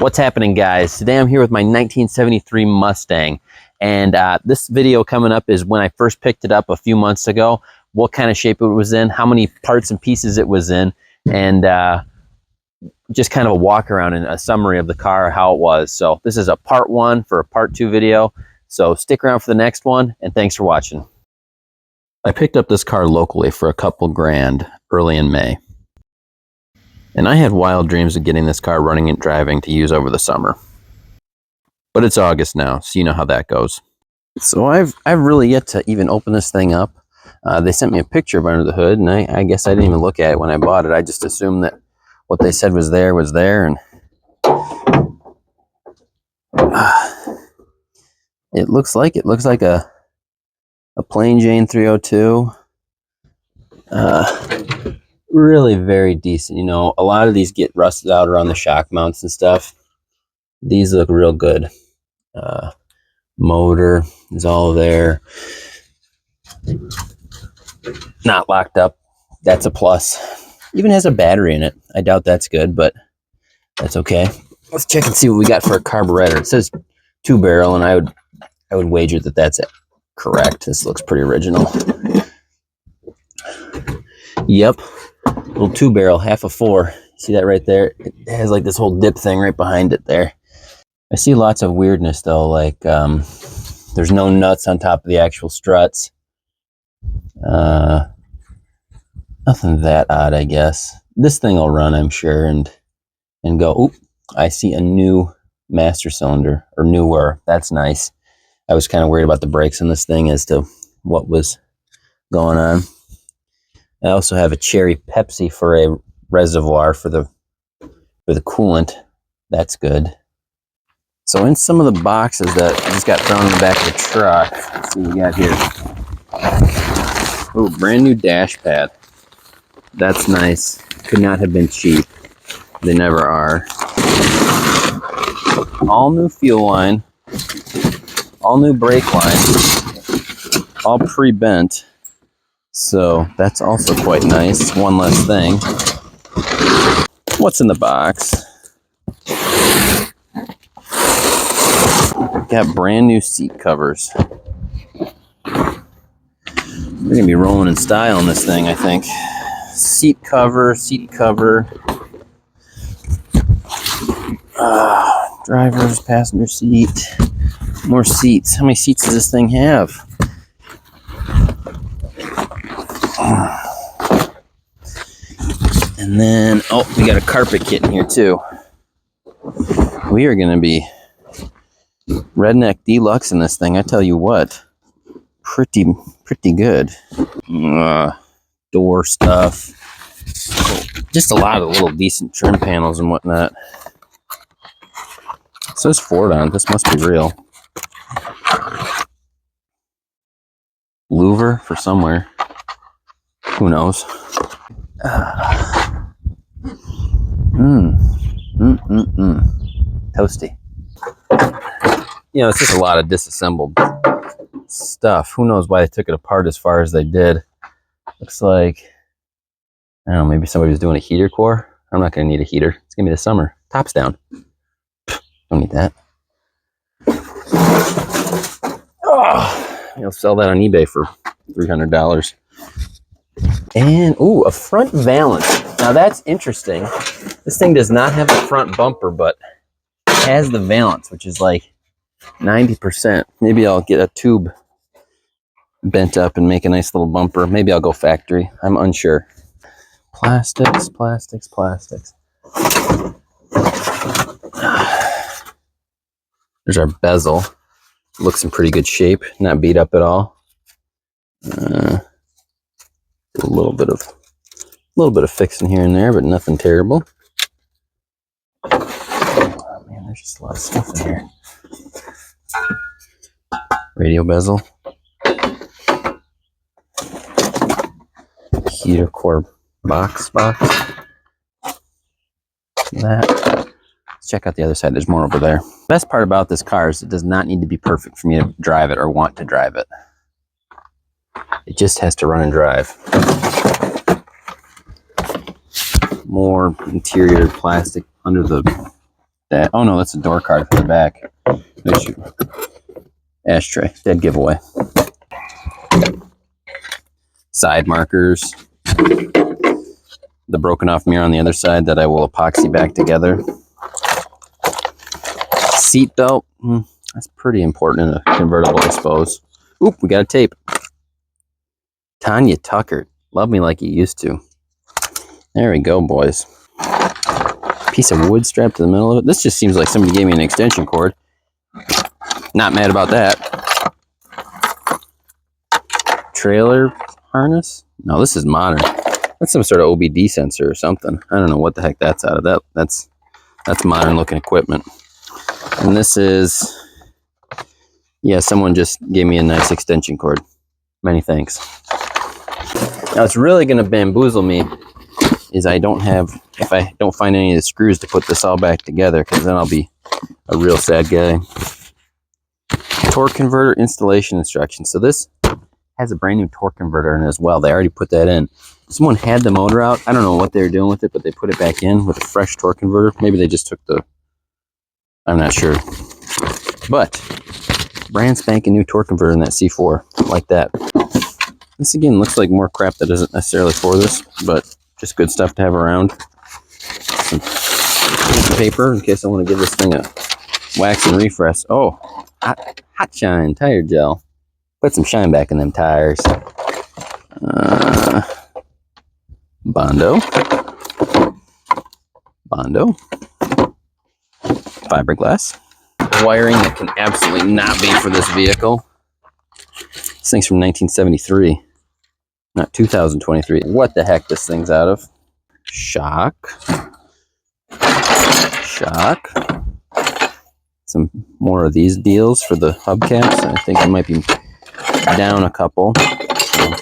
What's happening, guys? Today I'm here with my 1973 Mustang, and this video coming up is when I first picked it up a few months ago, what kind of shape it was in, how many parts and pieces it was in, and just kind of a walk around and a summary of the car, how it was. So this is a part one for a part two video, so stick around for the next one, and thanks for watching. I picked up this car locally for a couple grand early in May. And I had wild dreams of getting this car running and driving to use over the summer. But it's August now, so you know how that goes. So I've really yet to even open this thing up. They sent me a picture of under the hood, and I guess I didn't even look at it when I bought it. I just assumed that what they said was there, and it looks like a plain Jane 302. Really very decent. You know, a lot of these get rusted out around the shock mounts and stuff. These look real good. Motor is all there. Not locked up. That's a plus. Even has a battery in it. I doubt that's good, but that's okay. Let's check and see what we got for a carburetor. It says 2-barrel, and I would wager that that's correct. This looks pretty original. Yep. Little 2-barrel, half a 4. See that right there? It has like this whole dip thing right behind it there. I see lots of weirdness though, like there's no nuts on top of the actual struts. Nothing that odd, I guess. This thing will run, I'm sure, and go. Oop! I see a new master cylinder, or newer. That's nice. I was kind of worried about the brakes on this thing as to what was going on. I also have a cherry Pepsi for a reservoir for the coolant. That's good. So in some of the boxes that just got thrown in the back of the truck, let's see what we got here. Oh, brand new dash pad. That's nice. Could not have been cheap. They never are. All new fuel line. All new brake line. All pre-bent. So that's also quite nice. One less thing. What's in the box? Got brand new seat covers. We're gonna be rolling in style on this thing, I think. Seat cover. Driver's passenger seat. More seats. How many seats does this thing have? And then, oh, we got a carpet kit in here too. We are going to be redneck deluxe in this thing, I tell you what. Pretty good. Door stuff. Just a lot of little decent trim panels and whatnot. It says Ford on it. This must be real. Louver for somewhere. Who knows? Toasty. You know, it's just a lot of disassembled stuff. Who knows why they took it apart as far as they did. Looks like, I don't know, maybe somebody was doing a heater core. I'm not going to need a heater. It's going to be the summer. Tops down. Don't need that. Oh, you'll sell that on eBay for $300. And, ooh, a front valance. Now that's interesting. This thing does not have a front bumper, but it has the valance, which is like 90%. Maybe I'll get a tube bent up and make a nice little bumper. Maybe I'll go factory. I'm unsure. Plastics. There's our bezel. Looks in pretty good shape. Not beat up at all. A little bit of fixing here and there, but nothing terrible. Oh man, there's just a lot of stuff in here. Radio bezel. Heater core box. That. Let's check out the other side. There's more over there. The best part about this car is it does not need to be perfect for me to drive it or want to drive it. It just has to run and drive. More interior plastic under the that. Oh no, that's a door card for the back. Ashtray, dead giveaway. Side markers. The broken off mirror on the other side that I will epoxy back together. Seat belt. That's pretty important in a convertible, I suppose. Oop, we got a tape. Tanya Tucker. Love me like you used to. There we go, boys. Piece of wood strapped to the middle of it. This just seems like somebody gave me an extension cord. Not mad about that. Trailer harness? No, this is modern. That's some sort of OBD sensor or something. I don't know what the heck that's out of. That's modern looking equipment. And this is, yeah, someone just gave me a nice extension cord. Many thanks. Now what's really going to bamboozle me is if I don't find any of the screws to put this all back together, because then I'll be a real sad guy. Torque converter installation instructions. So this has a brand new torque converter in it as well. They already put that in. Someone had the motor out. I don't know what they were doing with it, but they put it back in with a fresh torque converter. Maybe they just took I'm not sure. But brand spanking new torque converter in that C4, like that. This again looks like more crap that isn't necessarily for this, but just good stuff to have around. Some paper in case I want to give this thing a wax and refresh. Oh, hot shine tire gel. Put some shine back in them tires. Bondo. Fiberglass. Wiring that can absolutely not be for this vehicle. This thing's from 1973, not 2023. What the heck this thing's out of? Shock. Some more of these deals for the hubcaps. I think I might be down a couple. So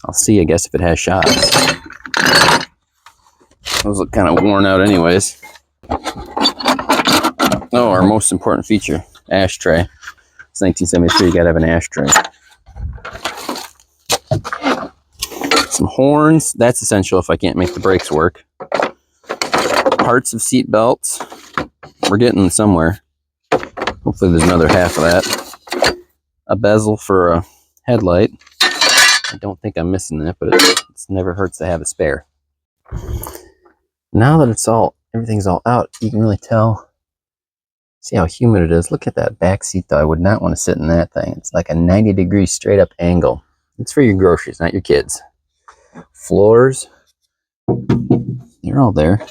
I'll see, I guess, if it has shocks. Those look kind of worn out anyways. Oh, our most important feature, ashtray. It's 1973, you gotta have an ashtray. Some horns, that's essential if I can't make the brakes work. Parts of seat belts. We're getting somewhere. Hopefully there's another half of that. A bezel for a headlight. I don't think I'm missing that, but it never hurts to have a spare. Now that everything's all out, you can really tell. See how humid it is. Look at that back seat though. I would not want to sit in that thing. It's like a 90-degree straight up angle. It's for your groceries, not your kids. Floors. They're all there.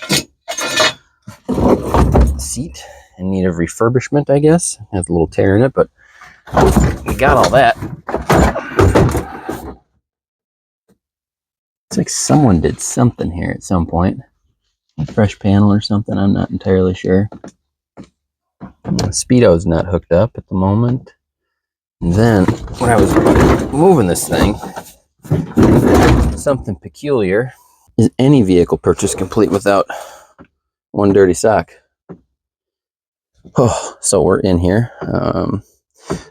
Seat in need of refurbishment, I guess. Has a little tear in it, but we got all that. It's like someone did something here at some point. A fresh panel or something, I'm not entirely sure. Speedo's not hooked up at the moment. And then, when I was moving this thing, something peculiar. Is any vehicle purchase complete without one dirty sock? Oh, so we're in here.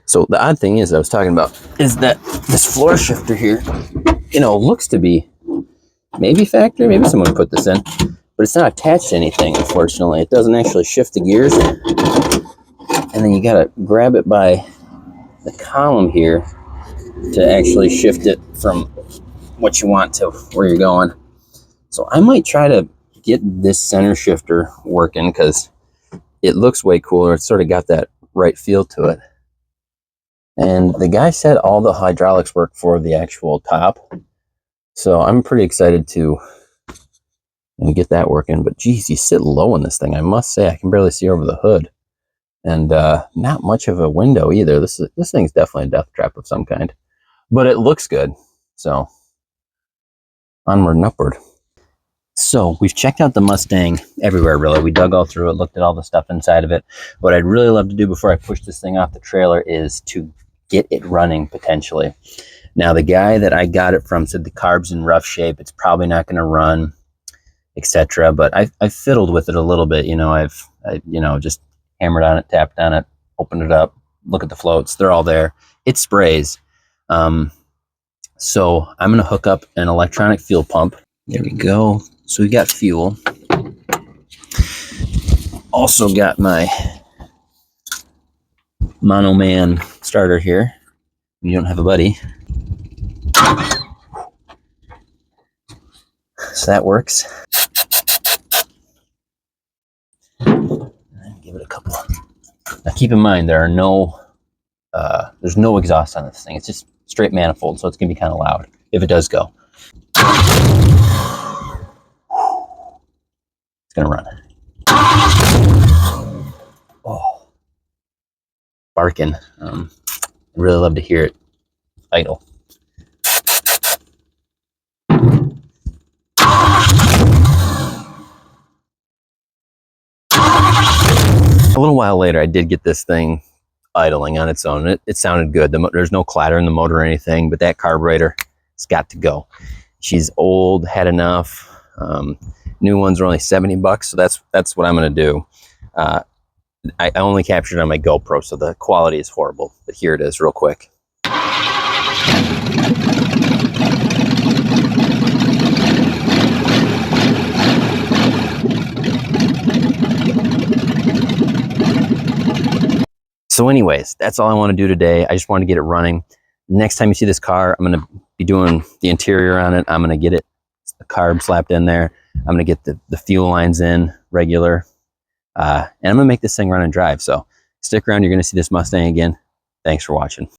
So the odd thing is, I was talking about, is that this floor shifter here, looks to be maybe factory. Maybe someone put this in, but it's not attached to anything, unfortunately. It doesn't actually shift the gears. And then you gotta grab it by the column here to actually shift it from what you want to where you're going. So I might try to get this center shifter working because it looks way cooler. It's sort of got that right feel to it. And the guy said all the hydraulics work for the actual top. So I'm pretty excited to get that working. But geez, you sit low in this thing. I must say, I can barely see over the hood. And not much of a window either. This thing's definitely a death trap of some kind. But it looks good. So onward and upward. So we've checked out the Mustang everywhere, really. We dug all through it, looked at all the stuff inside of it. What I'd really love to do before I push this thing off the trailer is to get it running, potentially. Now, the guy that I got it from said the carb's in rough shape. It's probably not going to run, etc. But I've fiddled with it a little bit. I've just hammered on it, tapped on it, opened it up, look at the floats. They're all there. It sprays. So I'm going to hook up an electronic fuel pump. There we go. So we got fuel. Also got my Mono Man starter here. You don't have a buddy. So that works. And give it a couple. Now keep in mind there are there's no exhaust on this thing. It's just straight manifold, so it's gonna be kind of loud if it does go. It's gonna run. Oh, barking. I'd really love to hear it idle. A little while later, I did get this thing idling on its own. It sounded good. There's no clatter in the motor or anything, but that carburetor, it's got to go. She's old, had enough. New ones are only 70 bucks, so that's what I'm gonna do. I only captured it on my GoPro, so the quality is horrible, but here it is real quick. So anyways, that's all I want to do today. I just want to get it running. Next time you see this car, I'm going to be doing the interior on it. I'm going to get it, the carb slapped in there. I'm going to get the fuel lines in regular. And I'm going to make this thing run and drive. So stick around. You're going to see this Mustang again. Thanks for watching.